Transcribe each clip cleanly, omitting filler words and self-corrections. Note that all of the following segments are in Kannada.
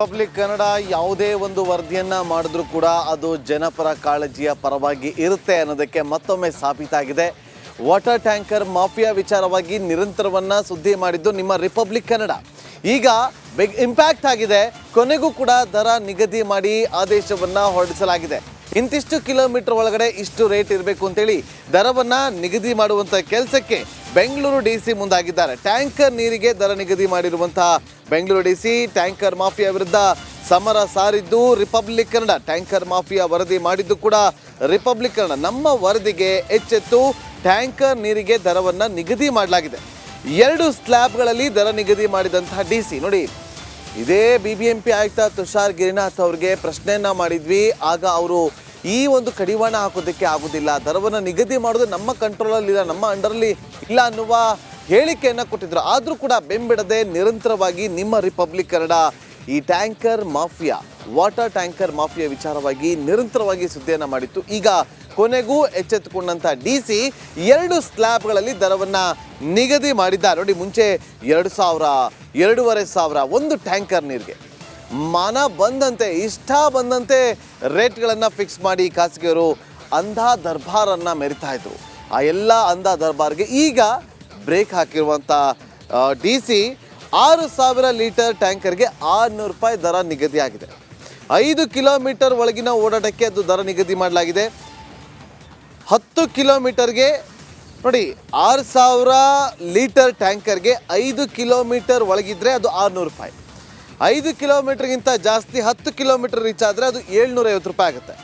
ಪಬ್ಲಿಕ್ ಕನ್ನಡ ಯಾವುದೇ ಒಂದು ವರದಿಯನ್ನ ಮಾಡಿದ್ರೂ ಕೂಡ ಅದು ಜನಪರ ಕಾಳಜಿಯ ಪರವಾಗಿ ಇರುತ್ತೆ ಅನ್ನೋದಕ್ಕೆ ಮತ್ತೊಮ್ಮೆ ಸಾಬೀತಾಗಿದೆ. ವಾಟರ್ ಟ್ಯಾಂಕರ್ ಮಾಫಿಯಾ ವಿಚಾರವಾಗಿ ನಿರಂತರವನ್ನ ಸುದ್ದಿ ಮಾಡಿದ್ದು ನಿಮ್ಮ ರಿಪಬ್ಲಿಕ್ ಕನ್ನಡ. ಈಗ ಬಿಗ್ ಇಂಪ್ಯಾಕ್ಟ್ ಆಗಿದೆ. ಕೊನೆಗೂ ಕೂಡ ದರ ನಿಗದಿ ಮಾಡಿ ಆದೇಶವನ್ನ ಹೊರಡಿಸಲಾಗಿದೆ. ಇಂತಿಷ್ಟು ಕಿಲೋಮೀಟರ್ ಒಳಗಡೆ ಇಷ್ಟು ರೇಟ್ ಇರಬೇಕು ಅಂತೇಳಿ ದರವನ್ನ ನಿಗದಿ ಮಾಡುವಂಥ ಕೆಲಸಕ್ಕೆ ಬೆಂಗಳೂರು ಡಿಸಿ ಮುಂದಾಗಿದ್ದಾರೆ. ಟ್ಯಾಂಕರ್ ನೀರಿಗೆ ದರ ನಿಗದಿ ಮಾಡಿರುವಂತಹ ಬೆಂಗಳೂರು ಡಿಸಿ ಟ್ಯಾಂಕರ್ ಮಾಫಿಯಾ ವಿರುದ್ಧ ಸಮರ ಸಾರಿದ್ದು ರಿಪಬ್ಲಿಕ್ ಕನ್ನಡ. ಟ್ಯಾಂಕರ್ ಮಾಫಿಯಾ ವರದಿ ಮಾಡಿದ್ದು ಕೂಡ ರಿಪಬ್ಲಿಕ್ ಕನ್ನಡ. ನಮ್ಮ ವರದಿಗೆ ಎಚ್ಚೆತ್ತು ಟ್ಯಾಂಕರ್ ನೀರಿಗೆ ದರವನ್ನ ನಿಗದಿ ಮಾಡಲಾಗಿದೆ. 2 ಸ್ಲ್ಯಾಬ್ಗಳಲ್ಲಿ ದರ ನಿಗದಿ ಮಾಡಿದಂತಹ ಡಿಸಿ ನೋಡಿ. ಇದೇ BBMP ಆಯುಕ್ತ ತುಷಾರ್ ಗಿರಿನಾಥ್ ಅವ್ರಿಗೆ ಪ್ರಶ್ನೆಯನ್ನ ಮಾಡಿದ್ವಿ. ಆಗ ಅವರು ಈ ಒಂದು ಕಡಿವಾಣ ಹಾಕೋದಕ್ಕೆ ಆಗೋದಿಲ್ಲ, ದರವನ್ನು ನಿಗದಿ ಮಾಡೋದು ನಮ್ಮ ಕಂಟ್ರೋಲಲ್ಲಿ ಇಲ್ಲ, ನಮ್ಮ ಅಂಡರಲ್ಲಿ ಇಲ್ಲ ಅನ್ನುವ ಹೇಳಿಕೆಯನ್ನು ಕೊಟ್ಟಿದ್ರು. ಆದರೂ ಕೂಡ ಬೆಂಬಿಡದೆ ನಿರಂತರವಾಗಿ ನಿಮ್ಮ ರಿಪಬ್ಲಿಕ್ ಕನ್ನಡ ಈ tanker mafia, water tanker mafia ವಿಚಾರವಾಗಿ ನಿರಂತರವಾಗಿ ಸುದ್ದಿಯನ್ನು ಮಾಡಿತ್ತು. ಈಗ ಕೊನೆಗೂ ಎಚ್ಚೆತ್ತುಕೊಂಡಂಥ ಡಿಸಿ 2 ಸ್ಲ್ಯಾಬ್ಗಳಲ್ಲಿ ದರವನ್ನು ನಿಗದಿ ಮಾಡಿದ್ದಾರೆ. ನೋಡಿ, ಮುಂಚೆ 2,000, 2,500 ಒಂದು ಟ್ಯಾಂಕರ್ ನೀರಿಗೆ ಮನ ಬಂದಂತೆ ಇಷ್ಟ ಬಂದಂತೆ ರೇಟ್ಗಳನ್ನು ಫಿಕ್ಸ್ ಮಾಡಿ ಖಾಸಗಿಯವರು ಅಂಧ ದರ್ಬಾರನ್ನು ಮೆರಿತಾ ಇದ್ರು. ಆ ಎಲ್ಲ ಅಂಧ ದರ್ಬಾರ್ಗೆ ಈಗ ಬ್ರೇಕ್ ಹಾಕಿರುವಂಥ ಡಿಸಿ 6,000 ಲೀಟರ್ ಟ್ಯಾಂಕರ್ಗೆ 600 ರೂಪಾಯಿ ದರ ನಿಗದಿ ಆಗಿದೆ. 5 ಕಿಲೋಮೀಟರ್ ಒಳಗಿನ ಓಡಾಟಕ್ಕೆ ಅದು ದರ ನಿಗದಿ ಮಾಡಲಾಗಿದೆ. 10 ಕಿಲೋಮೀಟರ್ಗೆ ನೋಡಿ 6,000 ಲೀಟರ್ ಟ್ಯಾಂಕರ್ಗೆ 5 ಕಿಲೋಮೀಟರ್ ಒಳಗಿದ್ರೆ ಅದು 600 ರೂಪಾಯಿ. 5 ಕಿಲೋಮೀಟರ್ಗಿಂತ ಜಾಸ್ತಿ 10 ಕಿಲೋಮೀಟರ್ ರೀಚ್ ಆದರೆ ಅದು 750 ರೂಪಾಯಿ ಆಗುತ್ತೆ.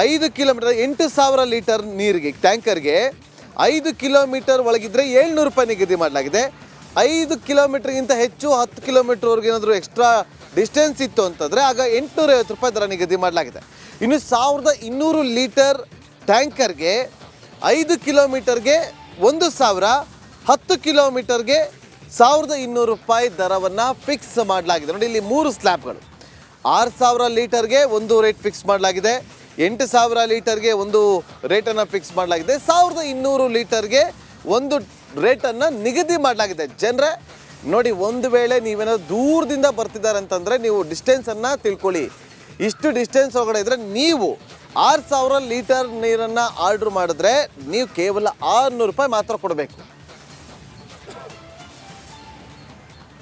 5 ಕಿಲೋಮೀಟರ್ 8,000 ಲೀಟರ್ ನೀರಿಗೆ ಟ್ಯಾಂಕರ್ಗೆ 5 ಕಿಲೋಮೀಟರ್ ಒಳಗಿದ್ರೆ 700 ರೂಪಾಯಿ ನಿಗದಿ ಮಾಡಲಾಗಿದೆ. 5 ಕಿಲೋಮೀಟರ್ಗಿಂತ ಹೆಚ್ಚು 10 ಕಿಲೋಮೀಟರ್ವರೆಗೆ ಏನಾದರೂ ಎಕ್ಸ್ಟ್ರಾ ಡಿಸ್ಟೆನ್ಸ್ ಇತ್ತು ಅಂತಂದರೆ ಆಗ 850 ರೂಪಾಯಿ ದರ ನಿಗದಿ ಮಾಡಲಾಗಿದೆ. ಇನ್ನು 1,200 ಲೀಟರ್ ಟ್ಯಾಂಕರ್ಗೆ 5 ಕಿಲೋಮೀಟರ್ಗೆ 1,000, 10 ಕಿಲೋಮೀಟರ್ಗೆ 1,200 ರೂಪಾಯಿ ದರವನ್ನು ಫಿಕ್ಸ್ ಮಾಡಲಾಗಿದೆ. ನೋಡಿ, ಇಲ್ಲಿ 3 ಸ್ಲ್ಯಾಬ್ಗಳು. 6,000 ಲೀಟರ್ಗೆ ಒಂದು ರೇಟ್ ಫಿಕ್ಸ್ ಮಾಡಲಾಗಿದೆ, 8,000 ಲೀಟರ್ಗೆ ಒಂದು ರೇಟನ್ನು ಫಿಕ್ಸ್ ಮಾಡಲಾಗಿದೆ, 1,200 ಲೀಟರ್ಗೆ ಒಂದು ರೇಟನ್ನು ನಿಗದಿ ಮಾಡಲಾಗಿದೆ. ಜನರೇ ನೋಡಿ, ಒಂದು ವೇಳೆ ನೀವೇನಾದ್ರು ದೂರದಿಂದ ಬರ್ತಿದ್ದಾರೆ ಅಂತಂದರೆ ನೀವು ಡಿಸ್ಟೆನ್ಸನ್ನು ತಿಳ್ಕೊಳ್ಳಿ. ಇಷ್ಟು ಡಿಸ್ಟೆನ್ಸ್ ಒಳಗಡೆ ಇದ್ದರೆ ನೀವು 6,000 ಲೀಟರ್ ನೀರನ್ನು ಆರ್ಡ್ರ್ ಮಾಡಿದ್ರೆ ನೀವು ಕೇವಲ 600 ರೂಪಾಯಿ ಮಾತ್ರ ಕೊಡಬೇಕು.